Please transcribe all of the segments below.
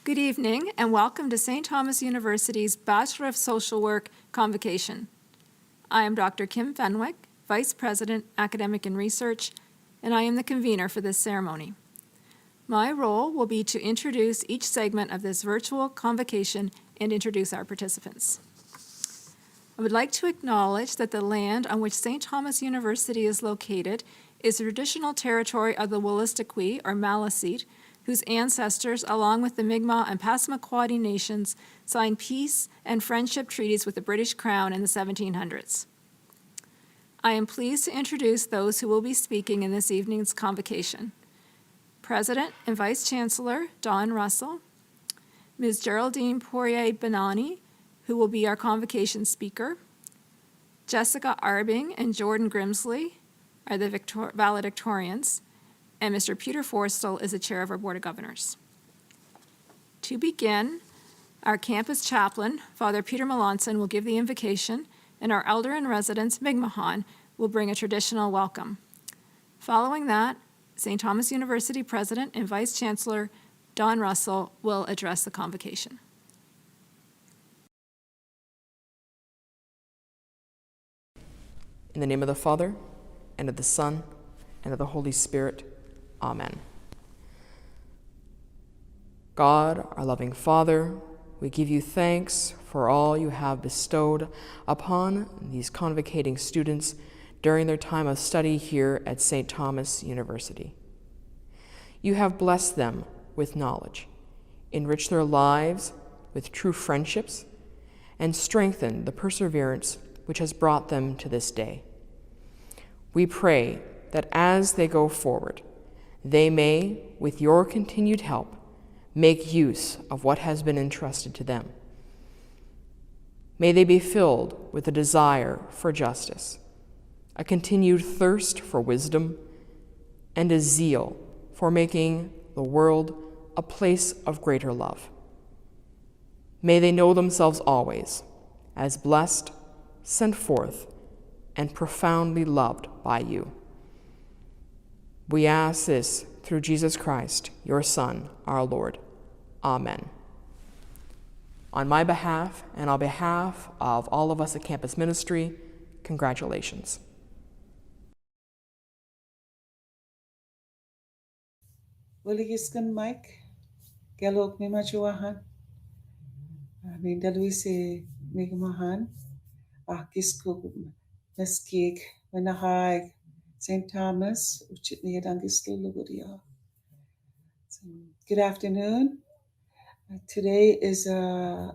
Good evening and welcome to St. Thomas University's Bachelor of Social Work Convocation. I am Dr. Kim Fenwick, Vice President, Academic and Research, and I am the convener for this ceremony. My role will be to introduce each segment of this virtual convocation and introduce our participants. I would like to acknowledge that the land on which St. Thomas University is located is the traditional territory of the Wolastoqey, or Maliseet, whose ancestors, along with the Mi'kmaq and Passamaquoddy nations, signed peace and friendship treaties with the British Crown in the 1700s. I am pleased to introduce those who will be speaking in this evening's convocation. President and Vice Chancellor Don Russell, Ms. Geraldine Poirier, who will be our convocation speaker. Jessica Arbing and Jordan Grimsley are the valedictorians, and Mr. Peter Forstall is the chair of our Board of Governors. To begin, our campus chaplain, Father Peter Melanson, will give the invocation, and our elder in residence, Mi'kmaq, will bring a traditional welcome. Following that, St. Thomas University President and Vice Chancellor Don Russell will address the convocation. In the name of the Father, and of the Son, and of the Holy Spirit, Amen. God, our loving Father, we give you thanks for all you have bestowed upon these convocating students during their time of study here at St. Thomas University. You have blessed them with knowledge, enriched their lives with true friendships, and strengthened the perseverance which has brought them to this day. We pray that as they go forward, they may, with your continued help, make use of what has been entrusted to them. May they be filled with a desire for justice, a continued thirst for wisdom, and a zeal for making the world a place of greater love. May they know themselves always as blessed, sent forth, and profoundly loved by you. We ask this through Jesus Christ, your Son, our Lord. Amen. On my behalf and on behalf of all of us at Campus Ministry, congratulations. Waligiskan Mike, Galok ni Machuahan, ni Daluisi Migmahan, Kisko Meskik, Wenahai, St. Thomas, Uchitni Dangistu Lugudia. Good afternoon. Today is a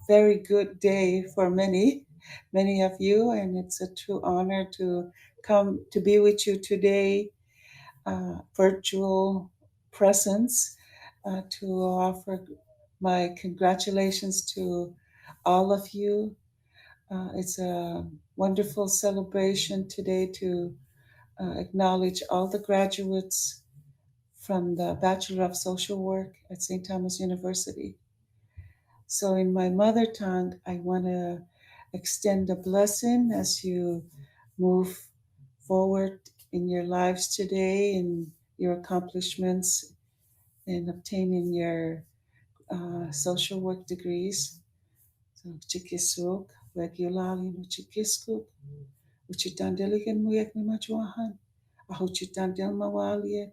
very good day for many of you, and it's a true honor to come to be with you today, virtual presence, to offer my congratulations to all of you. It's a wonderful celebration today to acknowledge all the graduates from the Bachelor of Social Work at St. Thomas University. So in my mother tongue, I want to extend a blessing as you move forward in your lives today and your accomplishments in obtaining your social work degrees. So chikisuk, regularly no chikiskuk, uchitandeligan muyak ni machuahan, ahuchitandel mawaliek,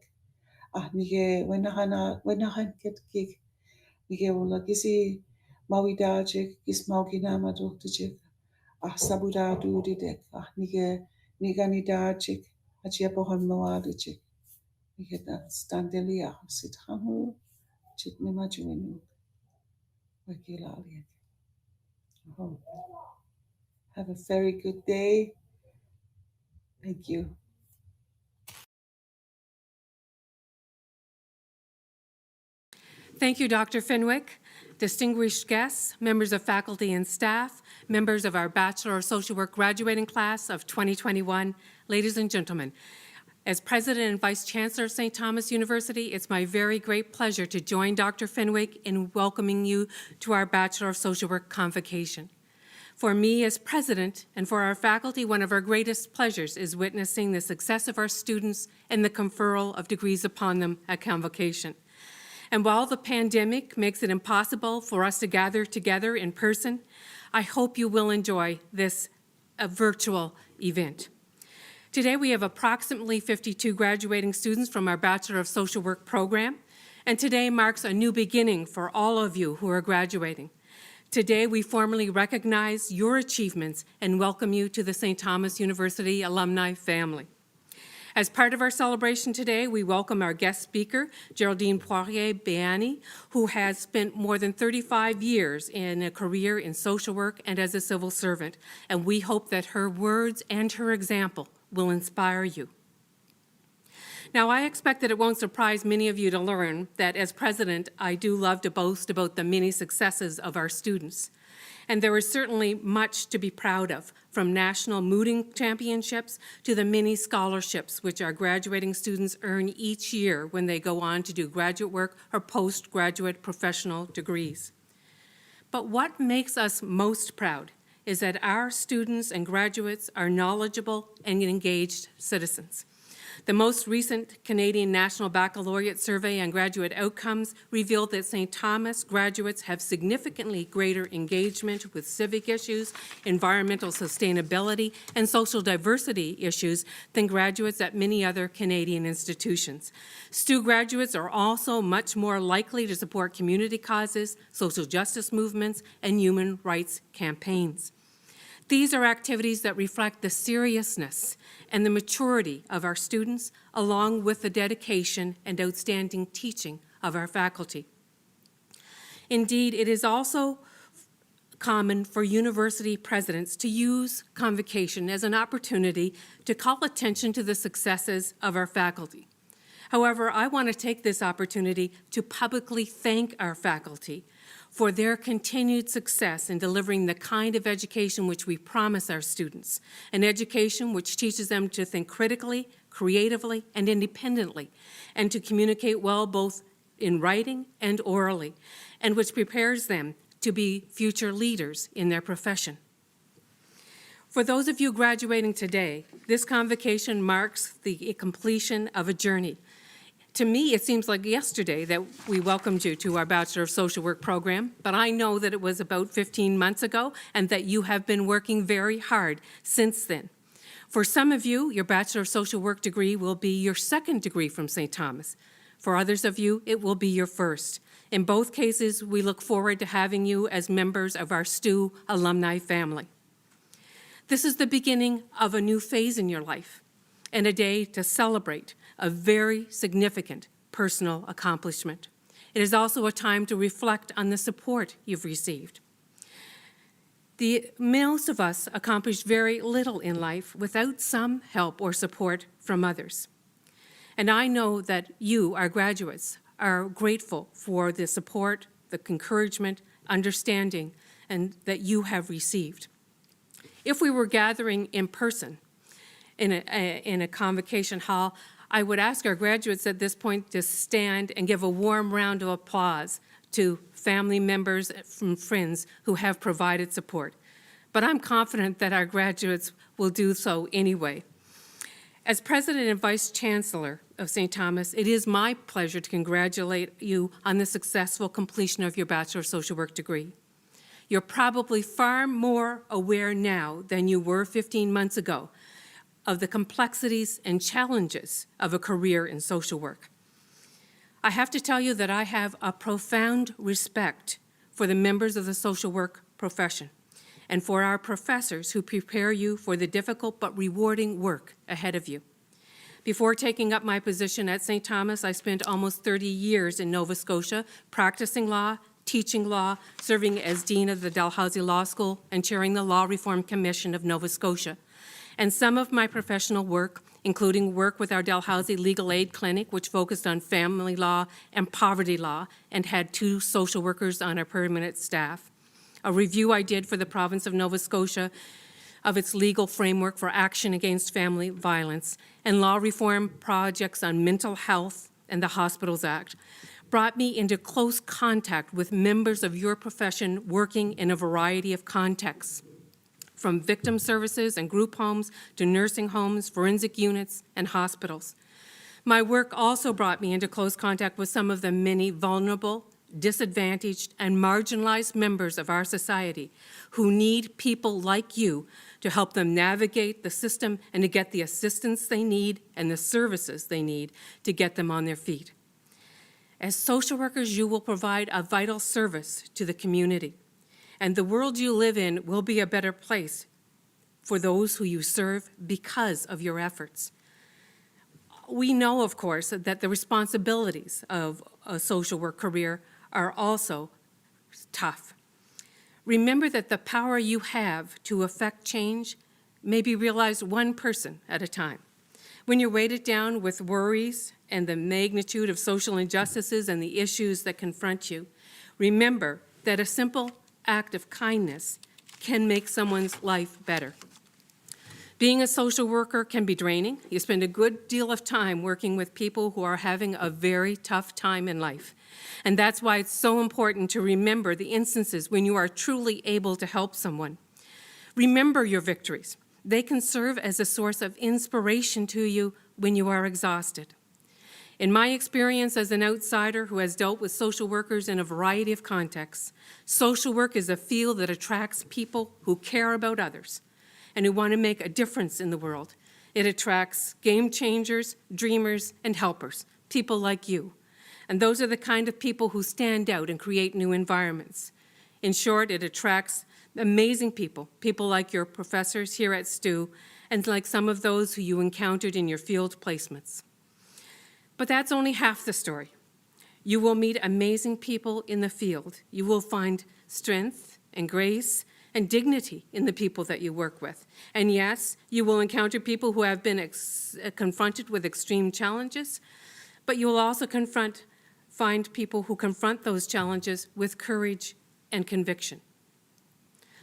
nige wenahan ketkik, nige wala gisi mawidajik, gis mawginama doktajik, sabuda dudidek, nige niganidajik, achiapohan mawadijik. Nige standelia, sithamu, chitni majuinu, regularly. Have a very good day. Thank you. Thank you, Dr. Fenwick, distinguished guests, members of faculty and staff, members of our Bachelor of Social Work graduating class of 2021, ladies and gentlemen. As President and Vice Chancellor of St. Thomas University, it's my very great pleasure to join Dr. Fenwick in welcoming you to our Bachelor of Social Work convocation. For me as president and for our faculty, one of our greatest pleasures is witnessing the success of our students and the conferral of degrees upon them at convocation. And while the pandemic makes it impossible for us to gather together in person, I hope you will enjoy this virtual event. Today we have approximately 52 graduating students from our Bachelor of Social Work program, and today marks a new beginning for all of you who are graduating. Today we formally recognize your achievements and welcome you to the St. Thomas University alumni family. As part of our celebration today, we welcome our guest speaker, Geraldine Poirier, who has spent more than 35 years in a career in social work and as a civil servant, and we hope that her words and her example will inspire you. Now, I expect that it won't surprise many of you to learn that as president, I do love to boast about the many successes of our students. And there is certainly much to be proud of, from national mooting championships to the many scholarships which our graduating students earn each year when they go on to do graduate work or postgraduate professional degrees. But what makes us most proud is that our students and graduates are knowledgeable and engaged citizens. The most recent Canadian National Baccalaureate Survey on Graduate Outcomes revealed that St. Thomas graduates have significantly greater engagement with civic issues, environmental sustainability, and social diversity issues than graduates at many other Canadian institutions. STU graduates are also much more likely to support community causes, social justice movements, and human rights campaigns. These are activities that reflect the seriousness and the maturity of our students, along with the dedication and outstanding teaching of our faculty. Indeed, it is also common for university presidents to use Convocation as an opportunity to call attention to the successes of our faculty. However, I want to take this opportunity to publicly thank our faculty for their continued success in delivering the kind of education which we promise our students, an education which teaches them to think critically, creatively, and independently, and to communicate well both in writing and orally, and which prepares them to be future leaders in their profession. For those of you graduating today, this convocation marks the completion of a journey. To me, it seems like yesterday that we welcomed you to our Bachelor of Social Work program, but I know that it was about 15 months ago and that you have been working very hard since then. For some of you, your Bachelor of Social Work degree will be your second degree from St. Thomas. For others of you, it will be your first. In both cases, we look forward to having you as members of our STU alumni family. This is the beginning of a new phase in your life and a day to celebrate a very significant personal accomplishment. It is also a time to reflect on the support you've received. Most of us accomplish very little in life without some help or support from others. And I know that you, our graduates, are grateful for the support, the encouragement, understanding, and that you have received. If we were gathering in person in a convocation hall, I would ask our graduates at this point to stand and give a warm round of applause to family members and friends who have provided support. But I'm confident that our graduates will do so anyway. As President and Vice Chancellor of St. Thomas, it is my pleasure to congratulate you on the successful completion of your Bachelor of Social Work degree. You're probably far more aware now than you were 15 months ago of the complexities and challenges of a career in social work. I have to tell you that I have a profound respect for the members of the social work profession and for our professors who prepare you for the difficult but rewarding work ahead of you. Before taking up my position at St. Thomas, I spent almost 30 years in Nova Scotia practicing law, teaching law, serving as Dean of the Dalhousie Law School, and chairing the Law Reform Commission of Nova Scotia. And some of my professional work, including work with our Dalhousie Legal Aid Clinic, which focused on family law and poverty law and had 2 social workers on our permanent staff. A review I did for the province of Nova Scotia of its legal framework for action against family violence, and law reform projects on mental health and the Hospitals Act, brought me into close contact with members of your profession working in a variety of contexts, from victim services and group homes to nursing homes, forensic units, and hospitals. My work also brought me into close contact with some of the many vulnerable, disadvantaged, and marginalized members of our society who need people like you to help them navigate the system and to get the assistance they need and the services they need to get them on their feet. As social workers, you will provide a vital service to the community, and the world you live in will be a better place for those who you serve because of your efforts. We know, of course, that the responsibilities of a social work career are also tough. Remember that the power you have to affect change may be realized one person at a time. When you're weighted down with worries and the magnitude of social injustices and the issues that confront you, remember that a simple act of kindness can make someone's life better. Being a social worker can be draining. You spend a good deal of time working with people who are having a very tough time in life. And that's why it's so important to remember the instances when you are truly able to help someone. Remember your victories. They can serve as a source of inspiration to you when you are exhausted. In my experience as an outsider who has dealt with social workers in a variety of contexts, social work is a field that attracts people who care about others and who want to make a difference in the world. It attracts game changers, dreamers, and helpers, people like you. And those are the kind of people who stand out and create new environments. In short, it attracts amazing people, people like your professors here at STU, and like some of those who you encountered in your field placements. But that's only half the story. You will meet amazing people in the field. You will find strength and grace and dignity in the people that you work with. And yes, you will encounter people who have been confronted with extreme challenges, but you will also find people who confront those challenges with courage and conviction.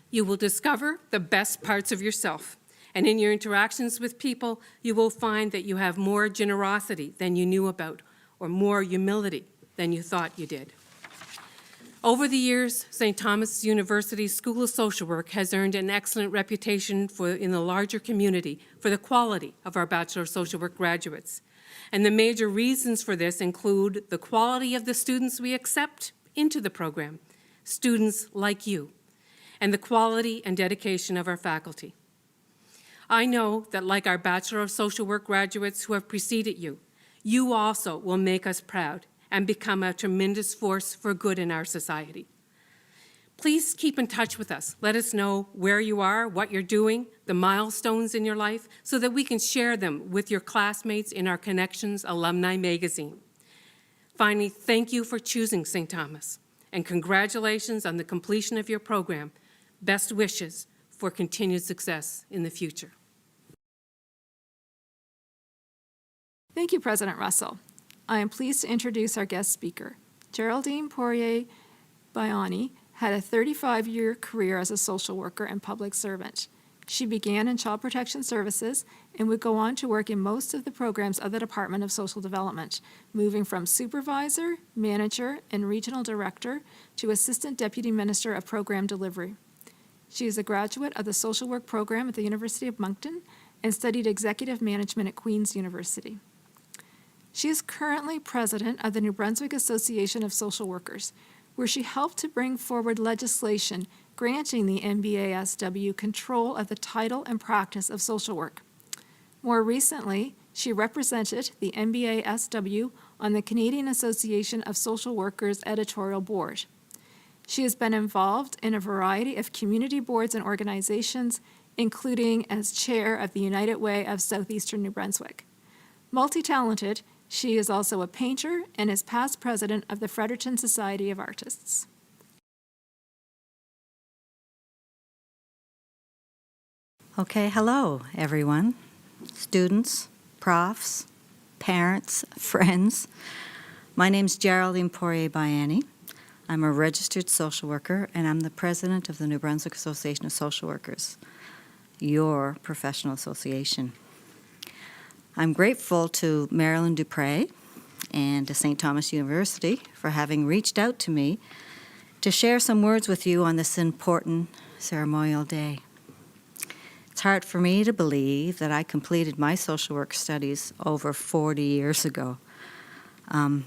You will discover the best parts of yourself, and in your interactions with people, you will find that you have more generosity than you knew about, or more humility than you thought you did. Over the years, St. Thomas University School of Social Work has earned an excellent reputation in the larger community for the quality of our Bachelor of Social Work graduates. And the major reasons for this include the quality of the students we accept into the program, students like you, and the quality and dedication of our faculty. I know that like our Bachelor of Social Work graduates who have preceded you, you also will make us proud and become a tremendous force for good in our society. Please keep in touch with us. Let us know where you are, what you're doing, the milestones in your life, so that we can share them with your classmates in our Connections Alumni magazine. Finally, thank you for choosing St. Thomas, and congratulations on the completion of your program. Best wishes for continued success in the future. Thank you, President Russell. I am pleased to introduce our guest speaker. Geraldine Poirier had a 35-year career as a social worker and public servant. She began in Child Protection Services and would go on to work in most of the programs of the Department of Social Development, moving from supervisor, manager, and regional director to Assistant Deputy Minister of Program Delivery. She is a graduate of the Social Work program at the University of Moncton and studied Executive Management at Queen's University. She is currently president of the New Brunswick Association of Social Workers, where she helped to bring forward legislation granting the NBASW control of the title and practice of social work. More recently, she represented the NBASW on the Canadian Association of Social Workers editorial board. She has been involved in a variety of community boards and organizations, including as chair of the United Way of Southeastern New Brunswick. Multi-talented, she is also a painter and is past president of the Fredericton Society of Artists. Okay, hello everyone, students, profs, parents, friends. My name's Geraldine Poirier. I'm a registered social worker and I'm the president of the New Brunswick Association of Social Workers, your professional association. I'm grateful to Marilyn Dupre and to St. Thomas University for having reached out to me to share some words with you on this important ceremonial day. It's hard for me to believe that I completed my social work studies over 40 years ago. I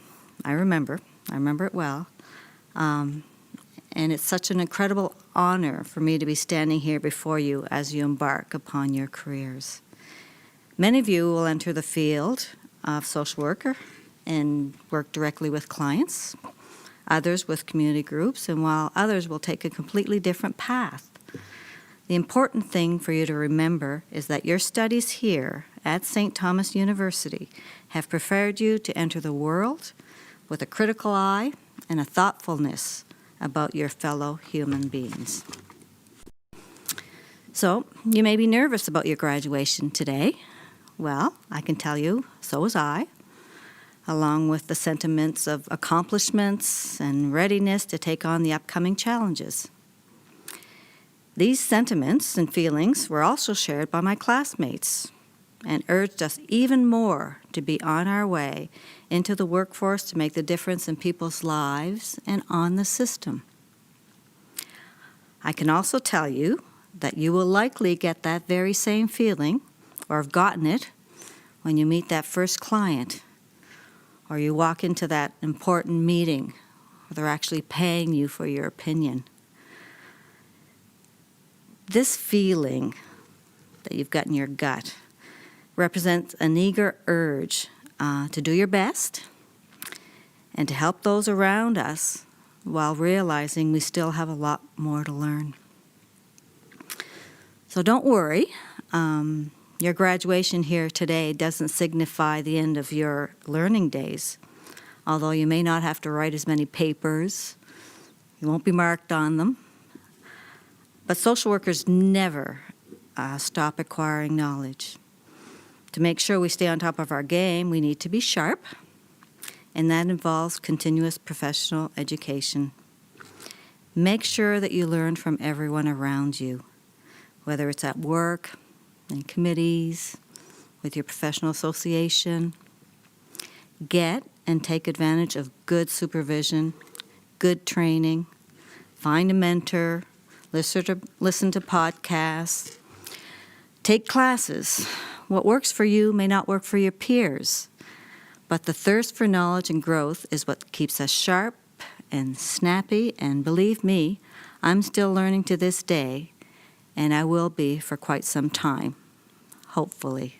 remember it well. And it's such an incredible honor for me to be standing here before you as you embark upon your careers. Many of you will enter the field of social worker and work directly with clients, others with community groups, and while others will take a completely different path. The important thing for you to remember is that your studies here at St. Thomas University have prepared you to enter the world with a critical eye and a thoughtfulness about your fellow human beings. So, you may be nervous about your graduation today. Well, I can tell you, so was I, along with the sentiments of accomplishments and readiness to take on the upcoming challenges. These sentiments and feelings were also shared by my classmates and urged us even more to be on our way into the workforce to make the difference in people's lives and on the system. I can also tell you that you will likely get that very same feeling, or have gotten it, when you meet that first client, or you walk into that important meeting where they're actually paying you for your opinion. This feeling that you've got in your gut represents an eager urge to do your best and to help those around us while realizing we still have a lot more to learn. So don't worry. Your graduation here today doesn't signify the end of your learning days. Although you may not have to write as many papers, you won't be marked on them. But social workers never stop acquiring knowledge. To make sure we stay on top of our game, we need to be sharp, and that involves continuous professional education. Make sure that you learn from everyone around you, whether it's at work, in committees, with your professional association. Get and take advantage of good supervision, good training, find a mentor, listen to podcasts, take classes. What works for you may not work for your peers, but the thirst for knowledge and growth is what keeps us sharp and snappy, and believe me, I'm still learning to this day, and I will be for quite some time, hopefully.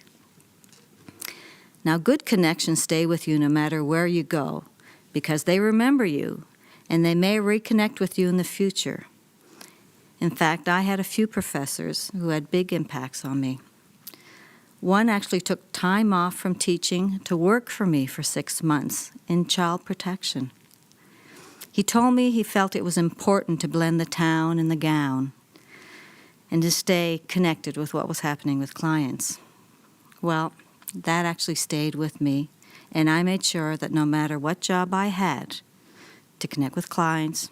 Now, good connections stay with you no matter where you go, because they remember you, and they may reconnect with you in the future. In fact, I had a few professors who had big impacts on me. One actually took time off from teaching to work for me for 6 months in child protection. He told me he felt it was important to blend the town and the gown and to stay connected with what was happening with clients. Well, that actually stayed with me, and I made sure that no matter what job I had, to connect with clients,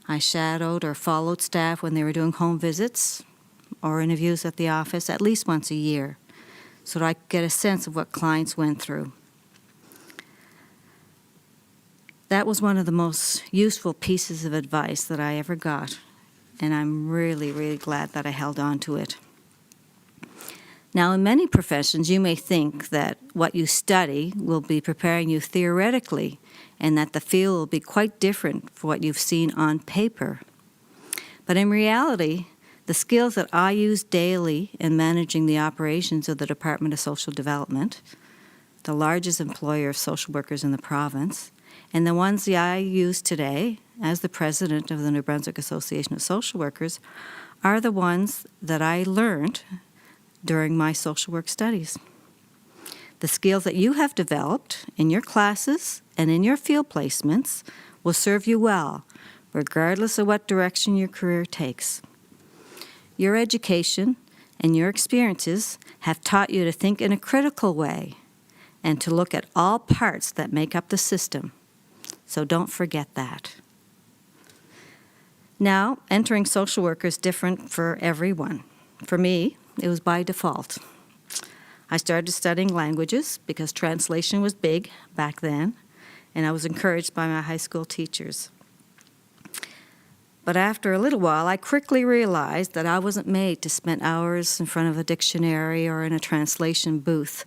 I shadowed or followed staff when they were doing home visits or interviews at the office at least once a year so that I could get a sense of what clients went through. That was one of the most useful pieces of advice that I ever got, and I'm really, really glad that I held on to it. Now, in many professions, you may think that what you study will be preparing you theoretically and that the field will be quite different from what you've seen on paper. But in reality, the skills that I use daily in managing the operations of the Department of Social Development, the largest employer of social workers in the province, and the ones that I use today as the president of the New Brunswick Association of Social Workers are the ones that I learned during my social work studies. The skills that you have developed in your classes and in your field placements will serve you well, regardless of what direction your career takes. Your education and your experiences have taught you to think in a critical way and to look at all parts that make up the system. So don't forget that. Now, entering social work is different for everyone. For me, it was by default. I started studying languages because translation was big back then, and I was encouraged by my high school teachers. But after a little while, I quickly realized that I wasn't made to spend hours in front of a dictionary or in a translation booth,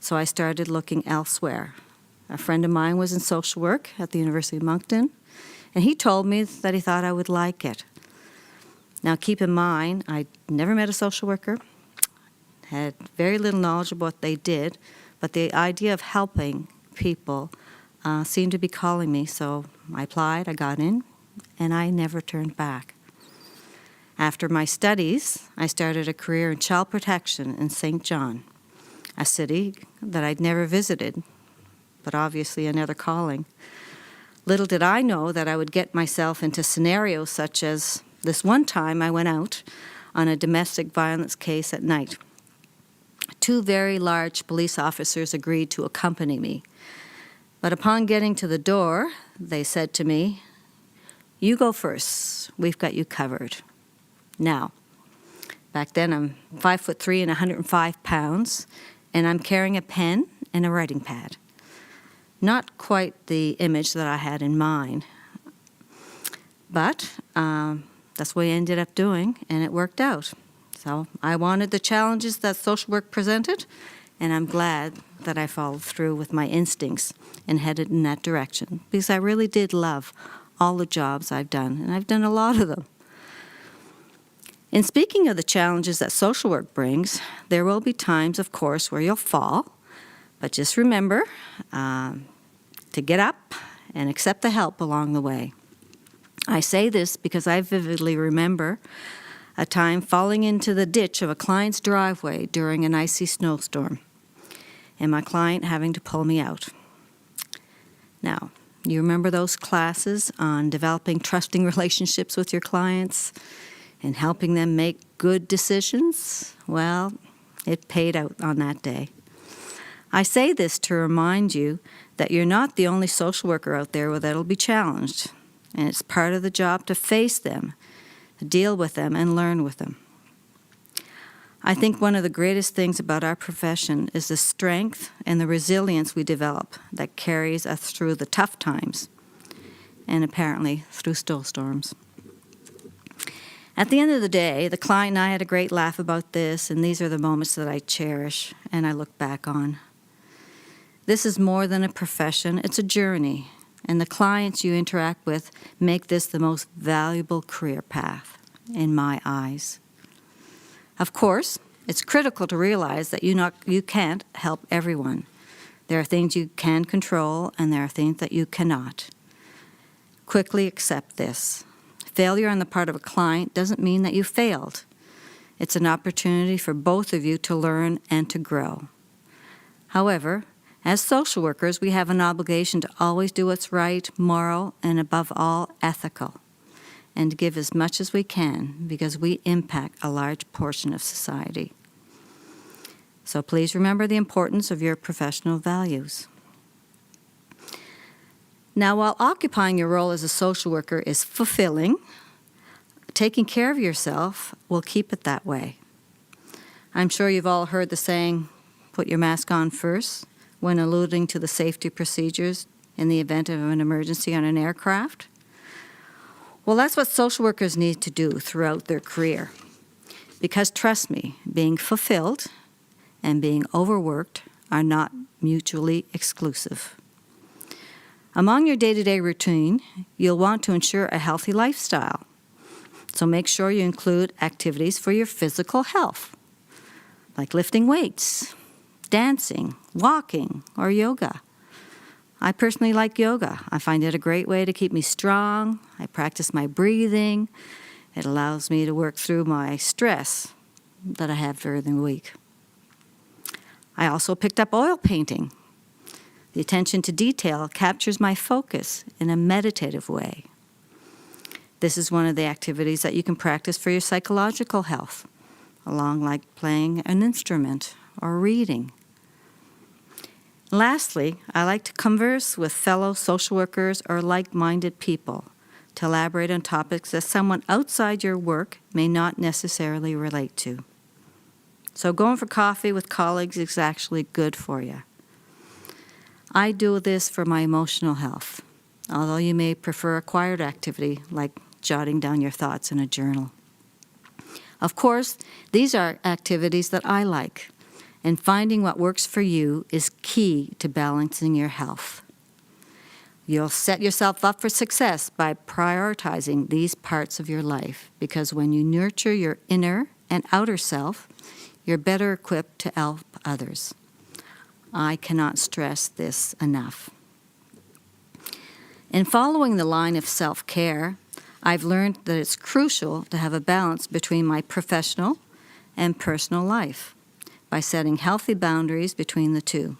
so I started looking elsewhere. A friend of mine was in social work at the University of Moncton, and he told me that he thought I would like it. Now, keep in mind, I'd never met a social worker, had very little knowledge of what they did, but the idea of helping people seemed to be calling me, so I applied, I got in, and I never turned back. After my studies, I started a career in child protection in St. John, a city that I'd never visited, but obviously another calling. Little did I know that I would get myself into scenarios such as this one time I went out on a domestic violence case at night. 2 very large police officers agreed to accompany me. But upon getting to the door, they said to me, "You go first. We've got you covered." Now, back then I'm 5'3" and 105 pounds, and I'm carrying a pen and a writing pad. Not quite the image that I had in mind, but that's what I ended up doing, and it worked out. So I wanted the challenges that social work presented, and I'm glad that I followed through with my instincts and headed in that direction, because I really did love all the jobs I've done, and I've done a lot of them. In speaking of the challenges that social work brings, there will be times, of course, where you'll fall, but just remember to get up and accept the help along the way. I say this because I vividly remember a time falling into the ditch of a client's driveway during an icy snowstorm, and my client having to pull me out. Now, you remember those classes on developing trusting relationships with your clients and helping them make good decisions? Well, it paid out on that day. I say this to remind you that you're not the only social worker out there that'll be challenged, and it's part of the job to face them, to deal with them, and learn with them. I think one of the greatest things about our profession is the strength and the resilience we develop that carries us through the tough times, and apparently through snowstorms. At the end of the day, the client and I had a great laugh about this, and these are the moments that I cherish and I look back on. This is more than a profession, it's a journey, and the clients you interact with make this the most valuable career path, in my eyes. Of course, it's critical to realize that you can't help everyone. There are things you can control, and there are things that you cannot. Quickly accept this. Failure on the part of a client doesn't mean that you failed. It's an opportunity for both of you to learn and to grow. However, as social workers, we have an obligation to always do what's right, moral, and above all, ethical, and to give as much as we can because we impact a large portion of society. So please remember the importance of your professional values. Now, while occupying your role as a social worker is fulfilling, taking care of yourself will keep it that way. I'm sure you've all heard the saying, "Put your mask on first," when alluding to the safety procedures in the event of an emergency on an aircraft. Well, that's what social workers need to do throughout their career. Because trust me, being fulfilled and being overworked are not mutually exclusive. Among your day-to-day routine, you'll want to ensure a healthy lifestyle. So make sure you include activities for your physical health, like lifting weights, dancing, walking, or yoga. I personally like yoga. I find it a great way to keep me strong. I practice my breathing. It allows me to work through my stress that I have during the week. I also picked up oil painting. The attention to detail captures my focus in a meditative way. This is one of the activities that you can practice for your psychological health, along like playing an instrument or reading. Lastly, I like to converse with fellow social workers or like-minded people to elaborate on topics that someone outside your work may not necessarily relate to. So going for coffee with colleagues is actually good for you. I do this for my emotional health, although you may prefer a quiet activity like jotting down your thoughts in a journal. Of course, these are activities that I like, and finding what works for you is key to balancing your health. You'll set yourself up for success by prioritizing these parts of your life, because when you nurture your inner and outer self, you're better equipped to help others. I cannot stress this enough. In following the line of self-care, I've learned that it's crucial to have a balance between my professional and personal life by setting healthy boundaries between the two.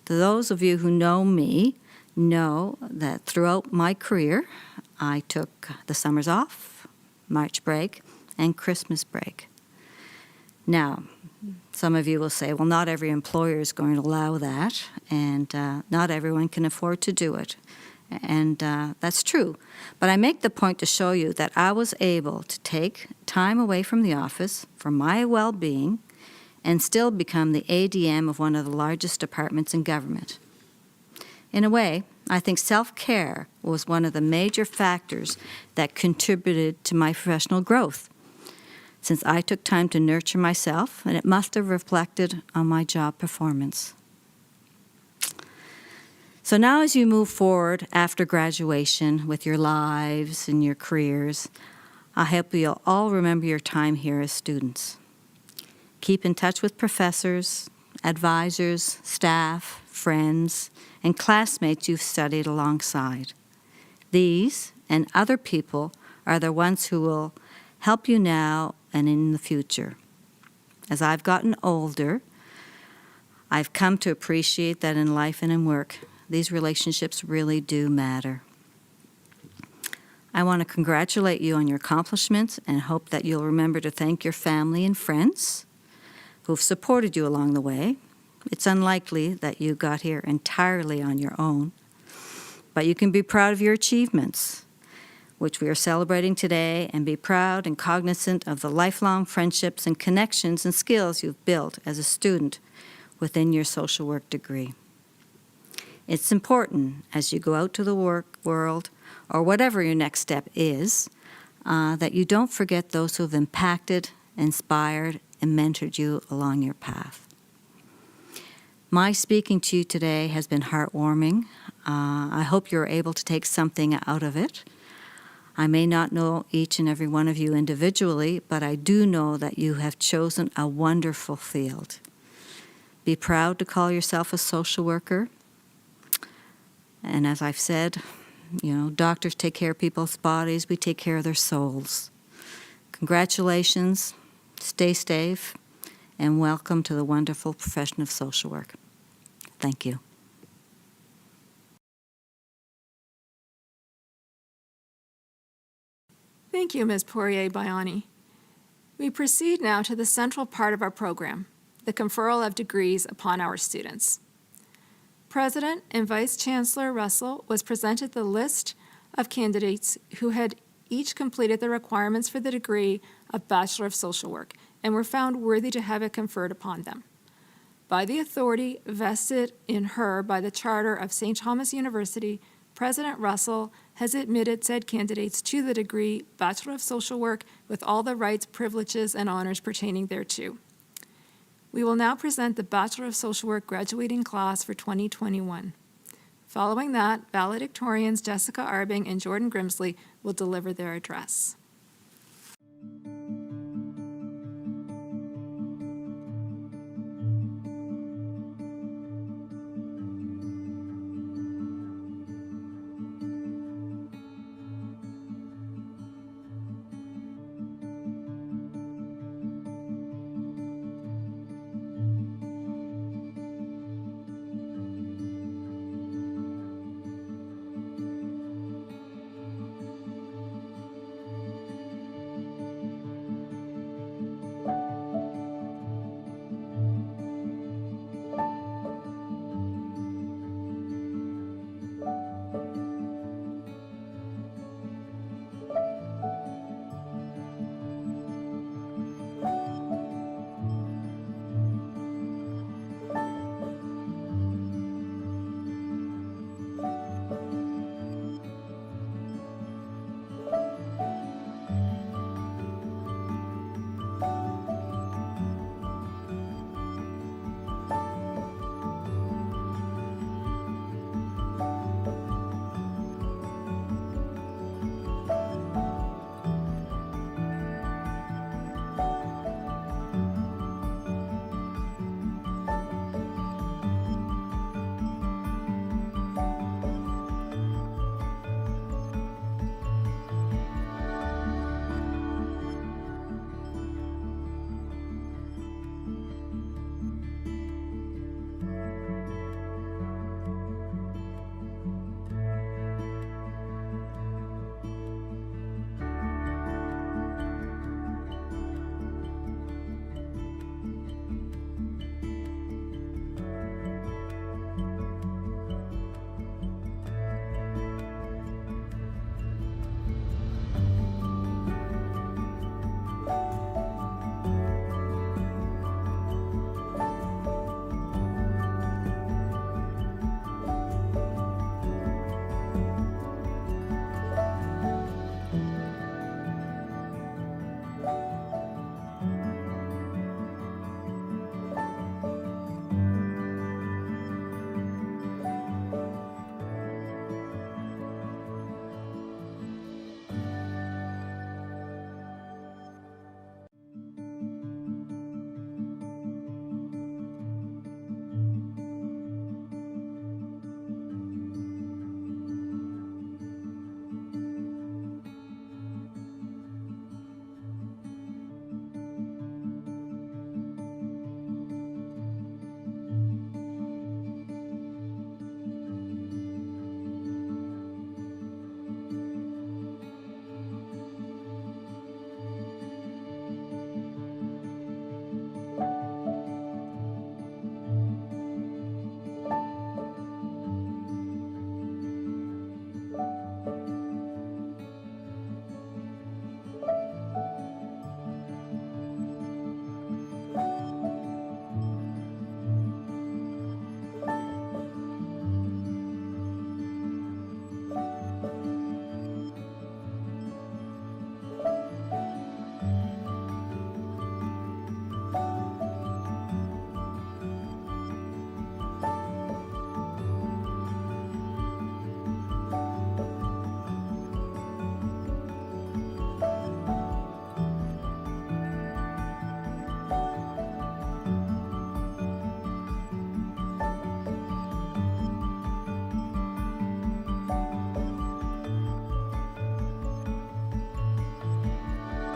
To those of you who know me, know that throughout my career, I took the summers off, March break, and Christmas break. Now, some of you will say, well, not every employer is going to allow that, and not everyone can afford to do it. And that's true. But I make the point to show you that I was able to take time away from the office for my well-being and still become the ADM of one of the largest departments in government. In a way, I think self-care was one of the major factors that contributed to my professional growth, since I took time to nurture myself, and it must have reflected on my job performance. So now as you move forward after graduation with your lives and your careers, I hope you'll all remember your time here as students. Keep in touch with professors, advisors, staff, friends, and classmates you've studied alongside. These and other people are the ones who will help you now and in the future. As I've gotten older, I've come to appreciate that in life and in work, these relationships really do matter. I want to congratulate you on your accomplishments and hope that you'll remember to thank your family and friends who've supported you along the way. It's unlikely that you got here entirely on your own, but you can be proud of your achievements, which we are celebrating today, and be proud and cognizant of the lifelong friendships and connections and skills you've built as a student within your social work degree. It's important as you go out to the work world, or whatever your next step is, that you don't forget those who have impacted, inspired, and mentored you along your path. My speaking to you today has been heartwarming. I hope you're able to take something out of it. I may not know each and every one of you individually, but I do know that you have chosen a wonderful field. Be proud to call yourself a social worker. And as I've said, doctors take care of people's bodies, we take care of their souls. Congratulations, stay safe, and welcome to the wonderful profession of social work. Thank you. Thank you, Ms. Poirier-Baiani. We proceed now to the central part of our program, the conferral of degrees upon our students. President and Vice Chancellor Russell was presented the list of candidates who had each completed the requirements for the degree of Bachelor of Social Work and were found worthy to have it conferred upon them. By the authority vested in her by the Charter of St. Thomas University, President Russell has admitted said candidates to the degree Bachelor of Social Work with all the rights, privileges, and honors pertaining thereto. We will now present the Bachelor of Social Work graduating class for 2021. Following that, valedictorians Jessica Arbing and Jordan Grimsley will deliver their address.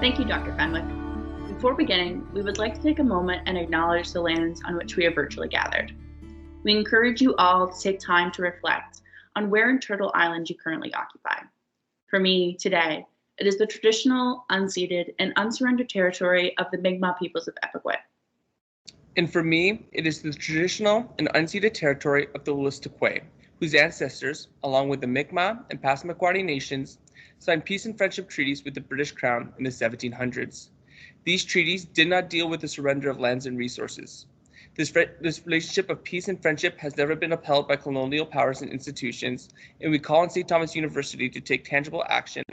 Thank you, Dr. Fenwick. Before beginning, we would like to take a moment and acknowledge the lands on which we are virtually gathered. We encourage you all to take time to reflect on where in Turtle Island you currently occupy. For me, today, it is the traditional, unceded, and unsurrendered territory of the Mi'kmaq peoples of Epikwa. And for me, it is the traditional and unceded territory of the Wolastoqey, whose ancestors, along with the Mi'kmaq and Passamaquoddy nations, signed peace and friendship treaties with the British Crown in the 1700s. These treaties did not deal with the surrender of lands and resources. This relationship of peace and friendship has never been upheld by colonial powers and institutions, and we call on St. Thomas University to take tangible action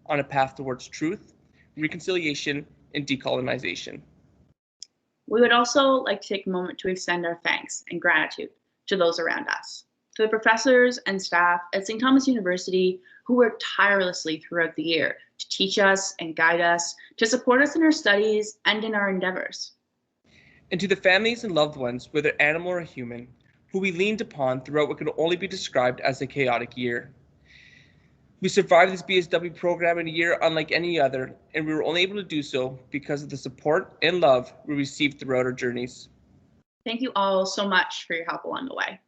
on a path towards truth, reconciliation, and decolonization. We would also like to take a moment to extend our thanks and gratitude to those around us, to the professors and staff at St. Thomas University who work tirelessly throughout the year to teach us and guide us, to support us in our studies and in our endeavors. And to the families and loved ones, whether animal or human, who we leaned upon throughout what could only be described as a chaotic year. We survived this BSW program in a year unlike any other, and we were only able to do so because of the support and love we received throughout our journeys. Thank you all so much for your help along the way.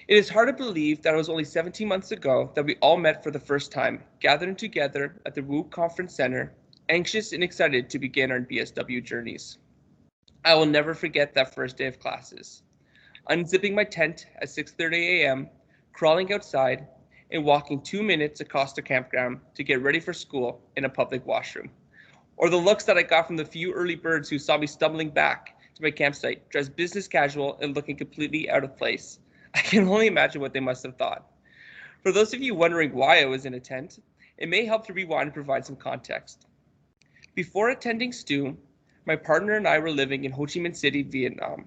It is hard to believe that it was only 17 months ago that we all met for the first time, gathering together at the WU Conference Center, anxious and excited to begin our BSW journeys. I will never forget that first day of classes. Unzipping my tent at 6:30 a.m., crawling outside, and walking 2 minutes across the campground to get ready for school in a public washroom. Or the looks that I got from the few early birds who saw me stumbling back to my campsite, dressed business casual and looking completely out of place. I can only imagine what they must have thought. For those of you wondering why I was in a tent, it may help to rewind and provide some context. Before attending STU, my partner and I were living in Ho Chi Minh City, Vietnam.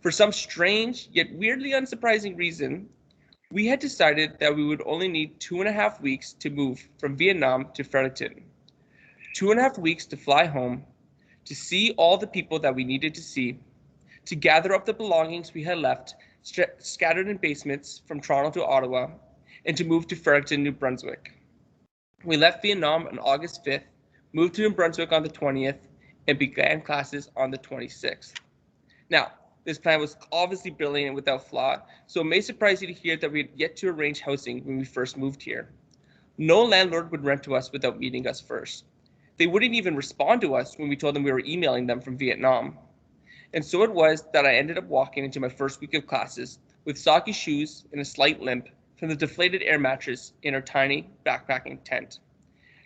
For some strange yet weirdly unsurprising reason, we had decided that we would only need 2.5 weeks to move from Vietnam to Fredericton. 2.5 weeks to fly home, to see all the people that we needed to see, to gather up the belongings we had left scattered in basements from Toronto to Ottawa, and to move to Fredericton, New Brunswick. We left Vietnam on August 5th, moved to New Brunswick on the 20th, and began classes on the 26th. Now, this plan was obviously brilliant and without flaw, so it may surprise you to hear that we had yet to arrange housing when we first moved here. No landlord would rent to us without meeting us first. They wouldn't even respond to us when we told them we were emailing them from Vietnam. And so it was that I ended up walking into my first week of classes with soggy shoes and a slight limp from the deflated air mattress in our tiny backpacking tent.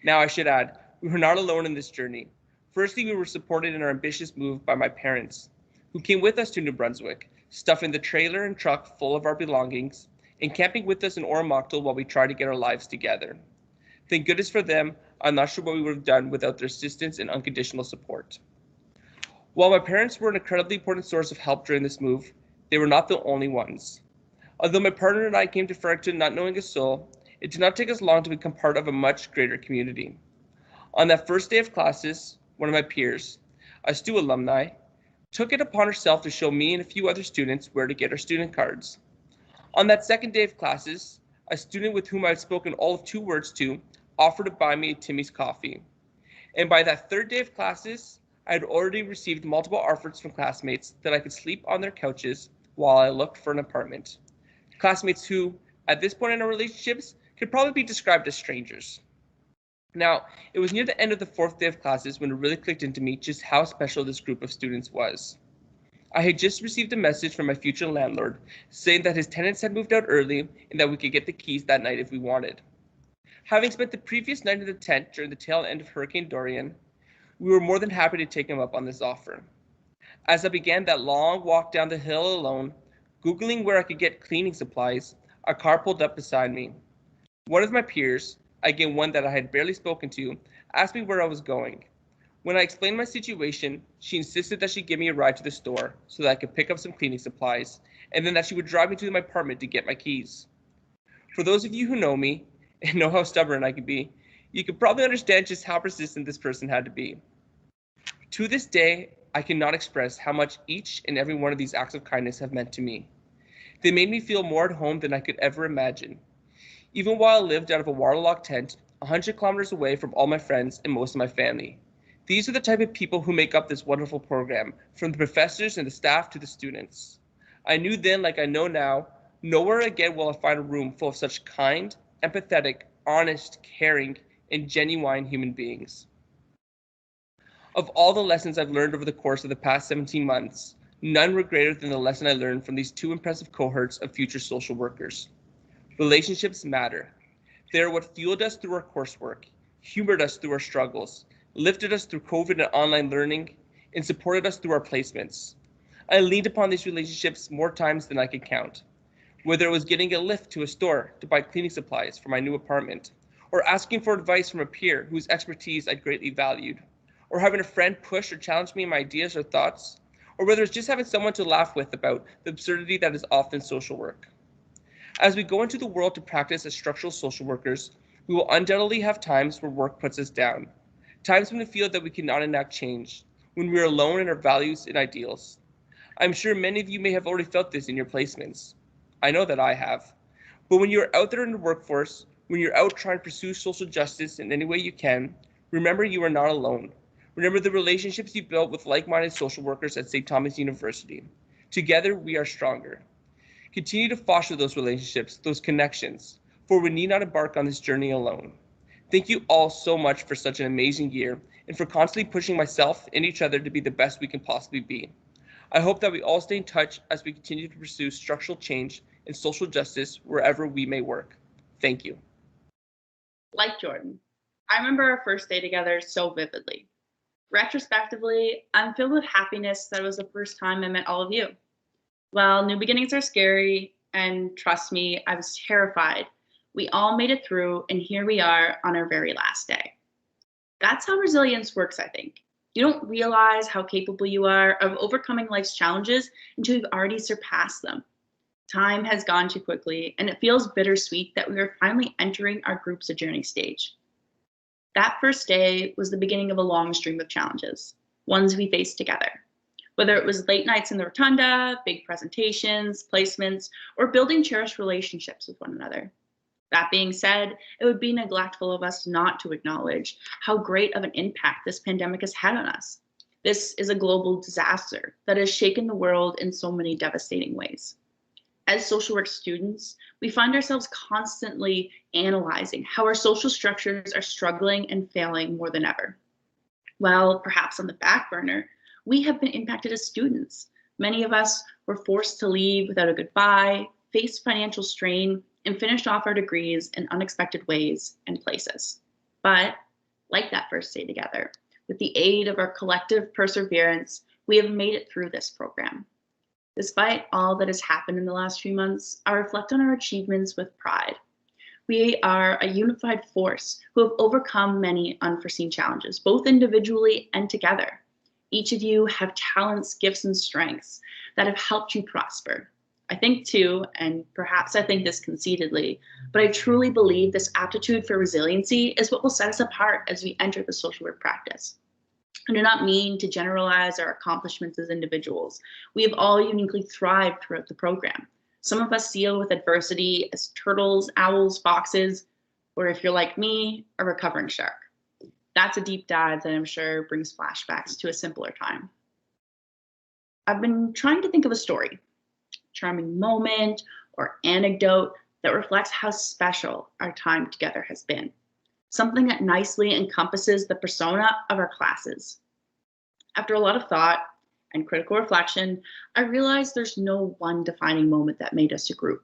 Now I should add, we were not alone in this journey. Firstly, we were supported in our ambitious move by my parents, who came with us to New Brunswick, stuffing the trailer and truck full of our belongings, and camping with us in Oromocto while we tried to get our lives together. Thank goodness for them. I'm not sure what we would have done without their assistance and unconditional support. While my parents were an incredibly important source of help during this move, they were not the only ones. Although my partner and I came to Fredericton not knowing a soul, it did not take us long to become part of a much greater community. On that first day of classes, one of my peers, a STU alumni, took it upon herself to show me and a few other students where to get our student cards. On that second day of classes, a student with whom I had spoken all of 2 words to offered to buy me a Timmy's coffee. And by that third day of classes, I had already received multiple offers from classmates that I could sleep on their couches while I looked for an apartment. Classmates who, at this point in our relationships, could probably be described as strangers. Now, it was near the end of the 4th day of classes when it really clicked into me just how special this group of students was. I had just received a message from my future landlord saying that his tenants had moved out early and that we could get the keys that night if we wanted. Having spent the previous night in the tent during the tail end of Hurricane Dorian, we were more than happy to take him up on this offer. As I began that long walk down the hill alone, Googling where I could get cleaning supplies, a car pulled up beside me. One of my peers, again one that I had barely spoken to, asked me where I was going. When I explained my situation, she insisted that she give me a ride to the store so that I could pick up some cleaning supplies, and then that she would drive me to my apartment to get my keys. For those of you who know me and know how stubborn I can be, you could probably understand just how persistent this person had to be. To this day, I cannot express how much each and every one of these acts of kindness have meant to me. They made me feel more at home than I could ever imagine. Even while I lived out of a waterlogged tent, 100 kilometers away from all my friends and most of my family. These are the type of people who make up this wonderful program, from the professors and the staff to the students. I knew then, like I know now, nowhere again will I find a room full of such kind, empathetic, honest, caring, and genuine human beings. Of all the lessons I've learned over the course of the past 17 months, none were greater than the lesson I learned from these two impressive cohorts of future social workers. Relationships matter. They are what fueled us through our coursework, humored us through our struggles, lifted us through COVID and online learning, and supported us through our placements. I leaned upon these relationships more times than I could count, whether it was getting a lift to a store to buy cleaning supplies for my new apartment, or asking for advice from a peer whose expertise I greatly valued, or having a friend push or challenge me in my ideas or thoughts, or whether it's just having someone to laugh with about the absurdity that is often social work. As we go into the world to practice as structural social workers, we will undoubtedly have times where work puts us down, times when we feel that we cannot enact change, when we are alone in our values and ideals. I'm sure many of you may have already felt this in your placements. I know that I have. But when you're out there in the workforce, when you're out trying to pursue social justice in any way you can, remember you are not alone. Remember the relationships you built with like-minded social workers at St. Thomas University. Together, we are stronger. Continue to foster those relationships, those connections, for we need not embark on this journey alone. Thank you all so much for such an amazing year and for constantly pushing myself and each other to be the best we can possibly be. I hope that we all stay in touch as we continue to pursue structural change and social justice wherever we may work. Thank you. Like Jordan, I remember our first day together so vividly. Retrospectively, I'm filled with happiness that it was the first time I met all of you. While new beginnings are scary, and trust me, I was terrified, we all made it through, and here we are on our very last day. That's how resilience works, I think. You don't realize how capable you are of overcoming life's challenges until you've already surpassed them. Time has gone too quickly, and it feels bittersweet that we are finally entering our group's adjourning stage. That first day was the beginning of a long stream of challenges, ones we faced together. Whether it was late nights in the rotunda, big presentations, placements, or building cherished relationships with one another. That being said, it would be neglectful of us not to acknowledge how great of an impact this pandemic has had on us. This is a global disaster that has shaken the world in so many devastating ways. As social work students, we find ourselves constantly analyzing how our social structures are struggling and failing more than ever. While perhaps on the back burner, we have been impacted as students. Many of us were forced to leave without a goodbye, faced financial strain, and finished off our degrees in unexpected ways and places. But like that first day together, with the aid of our collective perseverance, we have made it through this program. Despite all that has happened in the last few months, I reflect on our achievements with pride. We are a unified force who have overcome many unforeseen challenges, both individually and together. Each of you have talents, gifts, and strengths that have helped you prosper. I think too, and perhaps I think this conceitedly, but I truly believe this aptitude for resiliency is what will set us apart as we enter the social work practice. I do not mean to generalize our accomplishments as individuals. We have all uniquely thrived throughout the program. Some of us deal with adversity as turtles, owls, foxes, or if you're like me, a recovering shark. That's a deep dive that I'm sure brings flashbacks to a simpler time. I've been trying to think of a story, charming moment, or anecdote that reflects how special our time together has been. Something that nicely encompasses the persona of our classes. After a lot of thought and critical reflection, I realized there's no one defining moment that made us a group.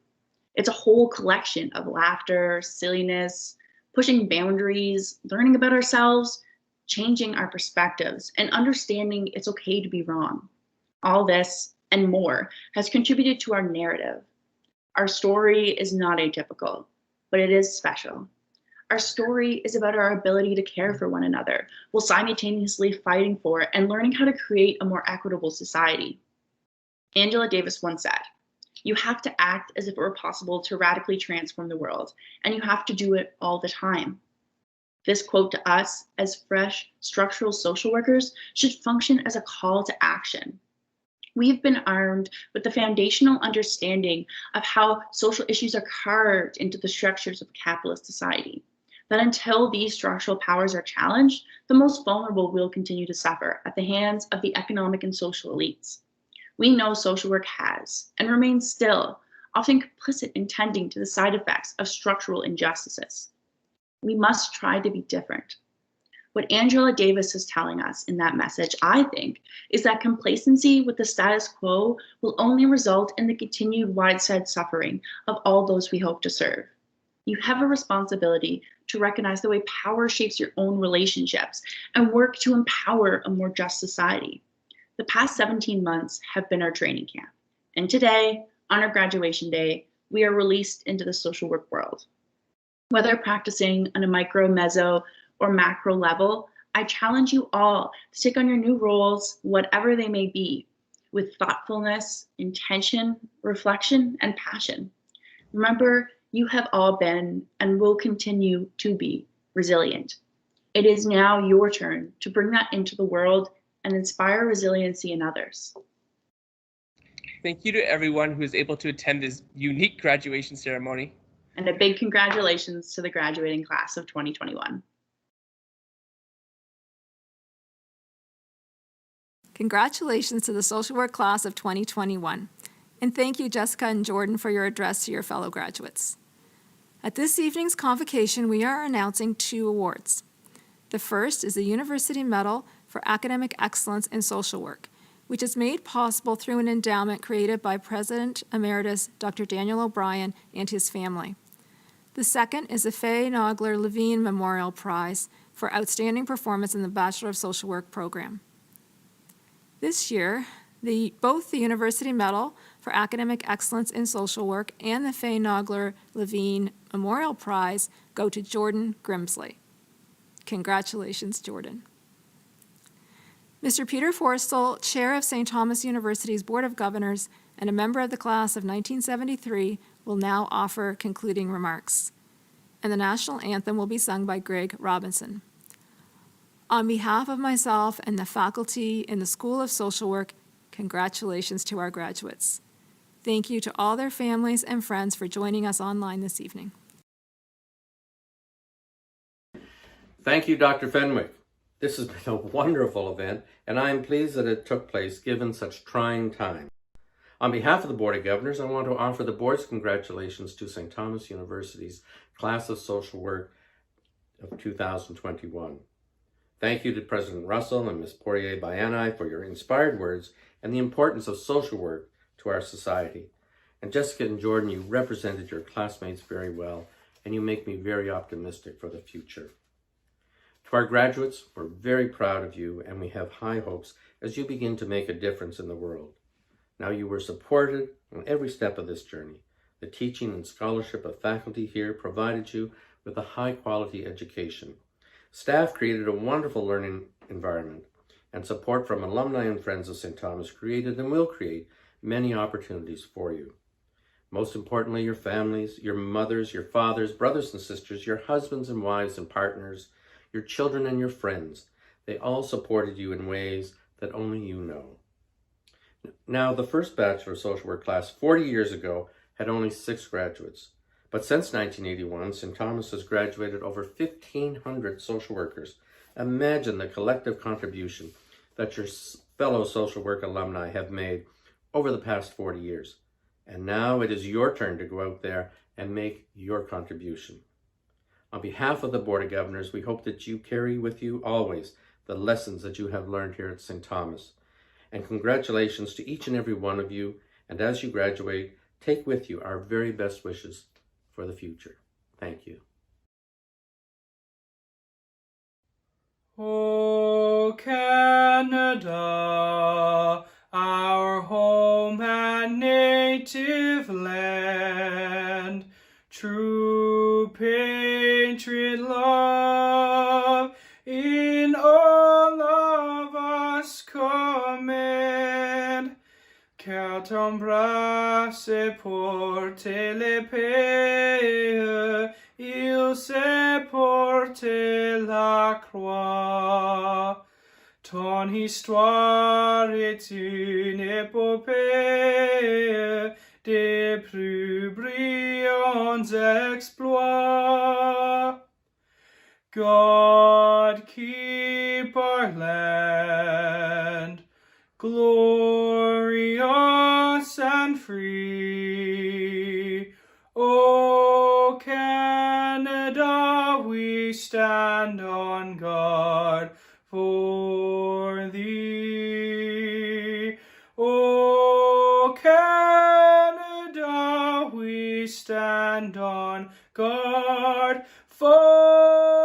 It's a whole collection of laughter, silliness, pushing boundaries, learning about ourselves, changing our perspectives, and understanding it's okay to be wrong. All this and more has contributed to our narrative. Our story is not atypical, but it is special. Our story is about our ability to care for one another while simultaneously fighting for and learning how to create a more equitable society. Angela Davis once said, "You have to act as if it were possible to radically transform the world, and you have to do it all the time." This quote to us as fresh structural social workers should function as a call to action. We have been armed with the foundational understanding of how social issues are carved into the structures of capitalist society. that until these structural powers are challenged, the most vulnerable will continue to suffer at the hands of the economic and social elites. We know social work has, and remains still, often complicit in tending to the side effects of structural injustices. We must try to be different. What Angela Davis is telling us in that message, I think, is that complacency with the status quo will only result in the continued widespread suffering of all those we hope to serve. You have a responsibility to recognize the way power shapes your own relationships and work to empower a more just society. The past 17 months have been our training camp, and today, on our graduation day, we are released into the social work world. Whether practicing on a micro, meso, or macro level, I challenge you all to take on your new roles, whatever they may be, with thoughtfulness, intention, reflection, and passion. Remember, you have all been and will continue to be resilient. It is now your turn to bring that into the world and inspire resiliency in others. Thank you to everyone who is able to attend this unique graduation ceremony. And a big congratulations to the graduating class of 2021. Congratulations to the social work class of 2021. And thank you, Jessica and Jordan, for your address to your fellow graduates. At this evening's convocation, we are announcing 2 awards. The first is the University Medal for Academic Excellence in Social Work, which is made possible through an endowment created by President Emeritus Dr. Daniel O'Brien and his family. The second is the Faye Nogler Levine Memorial Prize for Outstanding Performance in the Bachelor of Social Work program. This year, both the University Medal for Academic Excellence in Social Work and the Faye Nogler Levine Memorial Prize go to Jordan Grimsley. Congratulations, Jordan. Mr. Peter Forstall, Chair of St. Thomas University's Board of Governors and a member of the class of 1973, will now offer concluding remarks. And the national anthem will be sung by Greg Robinson. On behalf of myself and the faculty in the School of Social Work, congratulations to our graduates. Thank you to all their families and friends for joining us online this evening. Thank you, Dr. Fenwick. This has been a wonderful event, and I am pleased that it took place given such trying times. On behalf of the Board of Governors, I want to offer the board's congratulations to St. Thomas University's Class of Social Work of 2021. Thank you to President Russell and Ms. Poirier Bayani for your inspired words and the importance of social work to our society. And Jessica and Jordan, you represented your classmates very well, and you make me very optimistic for the future. To our graduates, we're very proud of you, and we have high hopes as you begin to make a difference in the world. Now, you were supported on every step of this journey. The teaching and scholarship of faculty here provided you with a high-quality education. Staff created a wonderful learning environment, and support from alumni and friends of St. Thomas created and will create many opportunities for you. Most importantly, your families, your mothers, your fathers, brothers and sisters, your husbands and wives and partners, your children and your friends, they all supported you in ways that only you know. Now, the first Bachelor of Social Work class 40 years ago had only 6 graduates. But since 1981, St. Thomas has graduated over 1,500 social workers. Imagine the collective contribution that your fellow social work alumni have made over the past 40 years. And now it is your turn to go out there and make your contribution. On behalf of the Board of Governors, we hope that you carry with you always the lessons that you have learned here at St. Thomas. And congratulations to each and every one of you. And as you graduate, take with you our very best wishes for the future. Thank you. O Canada, our home and native land, true patriot love in all of us commend. Car ton bras se porte l'épée, il se porte la croix. Ton histoire est une épopée des plus brillants exploits. God keep our land glorious and free. O Canada, we stand on guard for thee. O Canada, we stand on guard for